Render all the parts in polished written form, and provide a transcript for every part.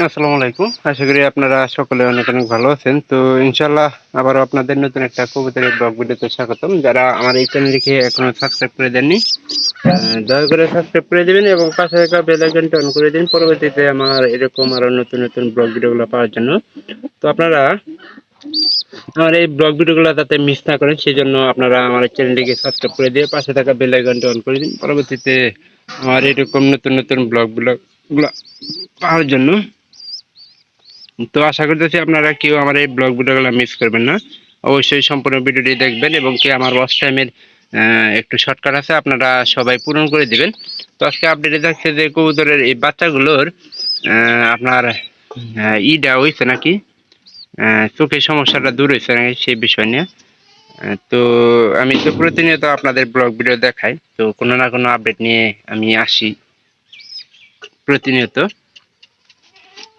আসসালামু আলাইকুম। আশা করি আপনারা সকলে অনেক, অনেক ভালো আছেন। তো ইনশাআল্লাহ আবারও আপনাদের নতুন একটা কবুতরের ব্লগ ভিডিওতে স্বাগতম। যারা আমার এই চ্যানেলটিকে এখনো সাবস্ক্রাইব করে দেননি, দয়া করে সাবস্ক্রাইব করে দিবেন এবং পাশে থাকা বেল আইকনটা অন করে দিন পরবর্তীতে আমার এরকম আরো নতুন, নতুন ব্লগ ভিডিওগুলো পাওয়ার জন্য। তো আপনারা আমার এই ব্লগ ভিডিওগুলো যাতে মিস না করেন সেজন্য আপনারা আমার চ্যানেলটিকে সাবস্ক্রাইব করে দিয়ে পাশে থাকা বেল আইকনটা অন করে দিন পরবর্তীতে আমার এরকম নতুন, নতুন ব্লগগুলো পাওয়ার জন্য। তো আশা করতেছি আপনারা কেউ আমার এই ব্লগ ভিডিওগুলো মিস করবেন না। অবশ্যই সম্পূর্ণ ভিডিওটি দেখবেন এবং কি আমার ওয়াচ টাইমের একটু শর্টকাট আছে, আপনারা সবাই পূরণ করে দিবেন। তো আজকে আপডেটে থাকছে যে কবুতরের এই বাচ্চাগুলোর আপনার ইটা হয়েছে নাকি, চোখের সমস্যাটা দূর হয়েছে নাকি সেই বিষয় নিয়ে। তো আমি তো প্রতিনিয়ত আপনাদের ব্লগ ভিডিও দেখাই, তো কোনো না কোনো আপডেট নিয়ে আমি আসি প্রতিনিয়ত।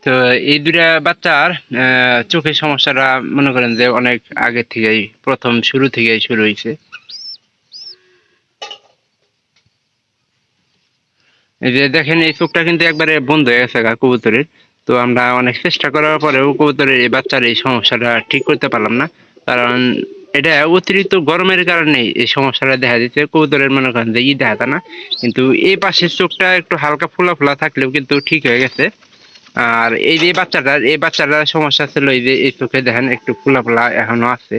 তো এই দুটা বাচ্চার চোখের সমস্যাটা মনে করেন যে অনেক আগে থেকেই, প্রথম শুরু থেকেই শুরু হয়েছে। এই যে দেখেন এই চোখটা কিন্তু একবারে বন্ধ হয়ে গেছে কবুতরের। তো আমরা অনেক চেষ্টা করার পরেও কবুতরের এই বাচ্চার এই সমস্যাটা ঠিক করতে পারলাম না, কারণ এটা অতিরিক্ত গরমের কারণে এই সমস্যাটা দেখা দিচ্ছে। কবুতরের মনে করেন যে দেখা না, কিন্তু এই পাশের চোখটা একটু হালকা ফোলা ফোলা থাকলেও কিন্তু ঠিক হয়ে গেছে। আর এই যে বাচ্চাটার সমস্যা ছিল, এই যে এই চোখে দেখেন একটু ফোলা ফোলা এখনো আছে।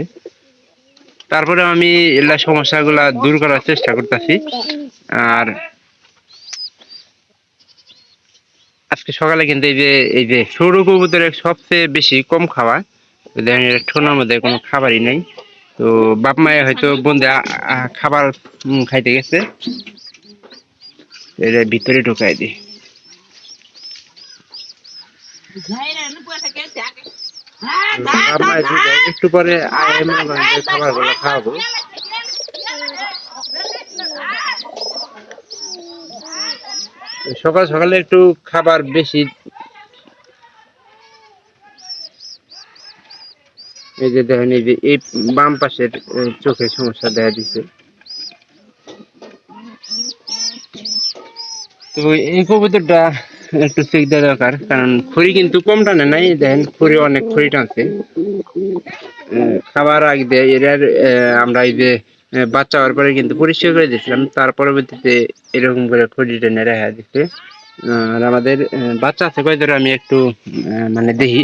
তারপরে আমি এগুলা সমস্যাগুলা দূর করার চেষ্টা করতেছি। আর আজকে সকালে কিন্তু এই যে সরু কবুতরের সবচেয়ে বেশি কম খাওয়া, দেখেন এটা ঠোনার মধ্যে কোনো খাবারই নেই। তো বাপ মায়ে হয়তো বন্ধে খাবার খাইতে গেছে, এটা ভিতরে ঢুকাই দিই। বাপ মায়ের একটু পরে খাবার গুলো খাওয়াবো। সকাল সকালে একটু খাবার বেশি। এই যে দেখেন এই যে এই বাম পাশের চোখের সমস্যা দেখা দিচ্ছে। তো এই কবুতরটা একটু চেক দেওয়া দরকার, কারণ খড়ি কিন্তু কম টানে নাই, দেখেন খড়ি অনেক খড়ি টানছে। খাবার আগে দেয় এর আমরা এই যে বাচ্চা হওয়ার পরে কিন্তু পরিষ্কার করে দিয়েছিলাম, তার পরবর্তীতে এরকম করে খড়ি টেনে রেখা দিচ্ছে। আর আমাদের বাচ্চা আছে কয় ধরে আমি একটু মানে দেখি।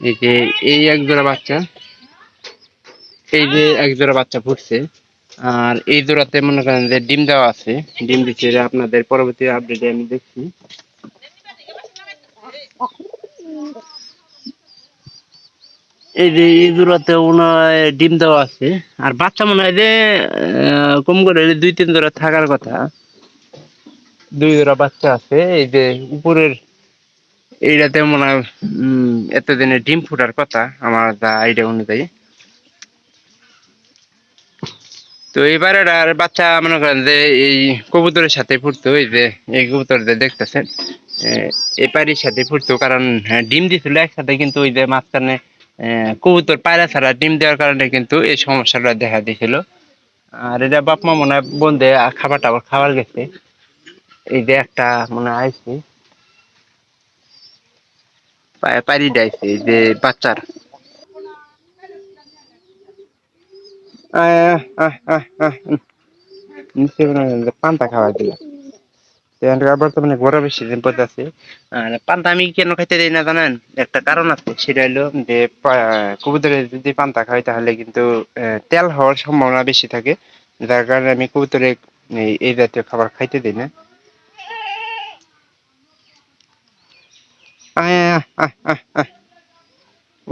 এই যে এই এক জোড়া বাচ্চা, এই যে এক জোড়া বাচ্চা ফুটছে। আর এই জোড়াতে মনে করেন যে ডিম দেওয়া আছে, ডিম দিচ্ছে, এটা আপনাদের পরবর্তী আপডেটে আমি দেখছি। এই যে এই জোড়াতে মনে হয় ডিম দেওয়া আছে। আর বাচ্চা মনে হয় যে কম করে দুই তিন জোড়া থাকার কথা, দুই জোড়া বাচ্চা আছে। এই যে উপরের এইটাতে মনে হয় এতদিনে ডিম ফুটার কথা আমার যা আইডিয়া অনুযায়ী। তো এবারে আর বাচ্চা মনে করেন যে এই কবুতরের সাথে ফুটতো, এই যে এই কবুতর যে দেখতেছেন এই পাড়ির সাথে ফুটতো, কারণ ডিম দিছিল একসাথে, কিন্তু ওই যে মাঝখানে কবুতর পায়রা ছাড়া ডিম দেওয়ার কারণে কিন্তু এই সমস্যাটা দেখা দিয়েছিল। আর এটা বাপ মা মনে হয় বন্ধে খাবার টাবার খাবার গেছে। এই যে একটা মনে হয় আইছে পাড়ি ডাইছে এই যে বাচ্চার। আহ আহ আহ আহ নিচে পান্তা খাওয়া দিলাম। বর্তমানে গরম বেশি দিন পড়তেছে। আর পান্তা আমি কেন খাইতে দিই না জানেন, একটা কারণ আছে, সেটা হলো যে কবুতরে যদি পান্তা খাই তাহলে কিন্তু তেল হওয়ার সম্ভাবনা বেশি থাকে, যার কারণে আমি কবুতরে এই জাতীয় খাবার খাইতে দিই না।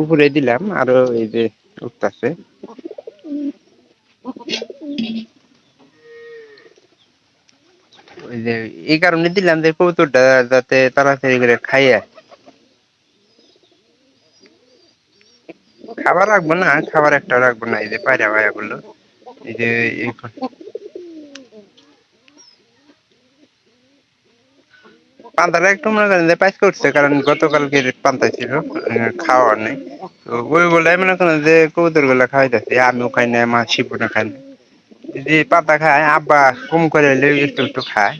উপরে দিলাম আরো এই যে উঠতেছে। ওই যে এই কারণে দিলাম যে কবুতরটা যাতে তাড়াতাড়ি করে খাইয়া। খাবার রাখবো না, খাবার একটা রাখবো না, এই যে পায়রা ভাইয়া গুলো এই যে পান্তাটা একটু মনে করেন যে পাইস করছে, কারণ গতকালকে পান্তা ছিল খাওয়ার নেই। তো ওই বলে মনে করেন যে কবুতর গুলা খাওয়াইতেছে, আমিও খাই না, মা শিবনা খাই না। যদি পাতা খায় আব্বা কম করে হলে একটু একটু খায়।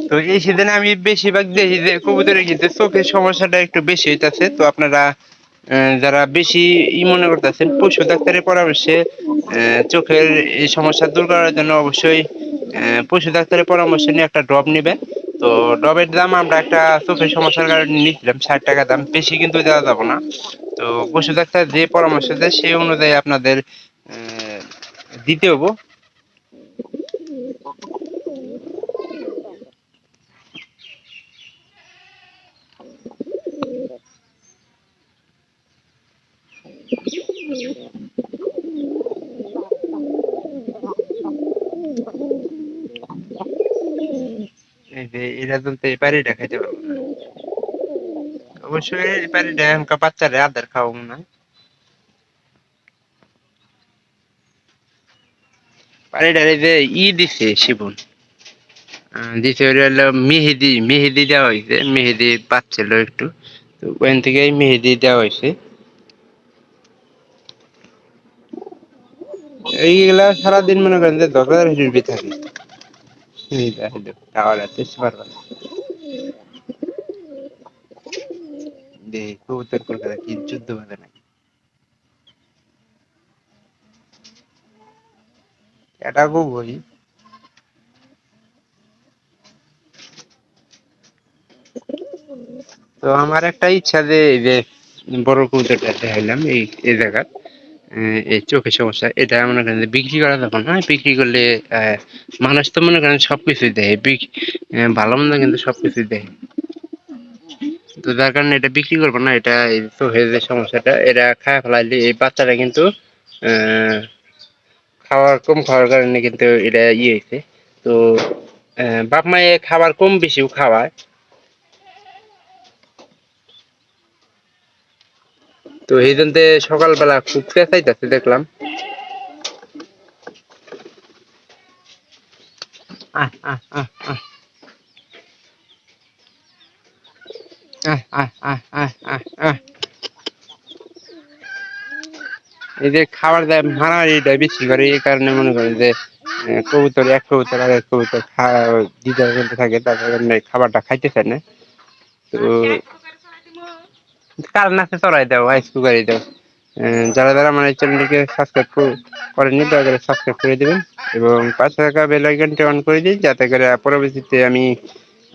তো এই সিজনে আমি বেশিরভাগ দেখি যে কবুতরের কিন্তু চোখের সমস্যাটা একটু বেশি হইতাছে। তো আপনারা যারা বেশি মনে করতেছেন পশু ডাক্তারের পরামর্শে চোখের এই সমস্যা দূর করার জন্য অবশ্যই পশু ডাক্তারের পরামর্শ নিয়ে একটা ড্রপ নেবেন। তো ড্রপের দাম আমরা একটা চোখের সমস্যার কারণে নিচ্ছিলাম 60 টাকা দাম, বেশি কিন্তু দেওয়া যাবে না। তো পশু ডাক্তার যে পরামর্শ দেয় সেই অনুযায়ী আপনাদের দিতে হবো। এই যে এরা তো এই পারি দেখাইতে পারবো না, অবশ্যই এই পারি দেখা বাচ্চারে আদার খাওয়াবো না। পারিটার এই যে দিছে শিবন, দিছে হলো মেহেদি, মেহেদি দেওয়া হয়েছে, মেহেদি পাচ্ছিল একটু, তো ওখান থেকে মেহেদি দেওয়া হয়েছে। এইগুলা সারাদিন মনে করেন যে 10,000 হিসেবে থাকে। এই দেখো খাওয়ার এত পারবা না, কবুতর কলকাতা কি যুদ্ধ বাঁধে নাকি, এটা খুব বই। তো আমার একটা ইচ্ছা যে এই যে বড় কবুতরটা দেখাইলাম এই জায়গা, এই চোখের সমস্যা এটা মনে করেন যে বিক্রি করা যাবে না, বিক্রি করলে মানুষ তো মনে করেন সবকিছুই দেয়, ভালো মন্দ কিন্তু সবকিছুই দেয়। তো যার কারণে এটা বিক্রি করবো না, এটা এই চোখের যে সমস্যাটা এটা খায় ফেলাইলে এই বাচ্চাটা কিন্তু আহ খাওয়ার কম খাওয়ার কারণে কিন্তু এটা হয়েছে। তো বাপ মায়ে খাবার কম বেশিও খাওয়ায়। তো এই জন্য সকালবেলা খুব চেঁচাইতেছে দেখলাম। আহ আহ আহ আহ আহ আহ আহ আহ আহ আহ এই যে খাবার দেয় মারামারিটা বেশি করে, এই কারণে মনে করেন যে কবুতর এক কবুতর আর এক কবুতর দিতে থাকে, তার কারণে খাবারটা খাইতে চায় না। তো কারণ আছে, চড়াই দাও আইস কুকারি দাও। যারা যারা আমার এই চ্যানেলটিকে সাবস্ক্রাইব করেননি দয়া করে সাবস্ক্রাইব করে দেবেন এবং পাশে থাকা বেল আইকনটি অন করে দিন, যাতে করে পরবর্তীতে আমি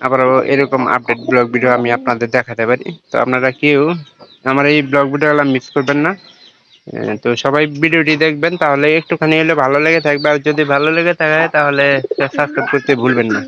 আবারও এরকম আপডেট ব্লগ ভিডিও আমি আপনাদের দেখাতে পারি। তো আপনারা কেউ আমার এই ব্লগ ভিডিওগুলো মিস করবেন না। তো সবাই ভিডিওটি দেখবেন, তাহলে একটুখানি হলে ভালো লেগে থাকবে, আর যদি ভালো লেগে থাকে তাহলে সাবস্ক্রাইব করতে ভুলবেন না।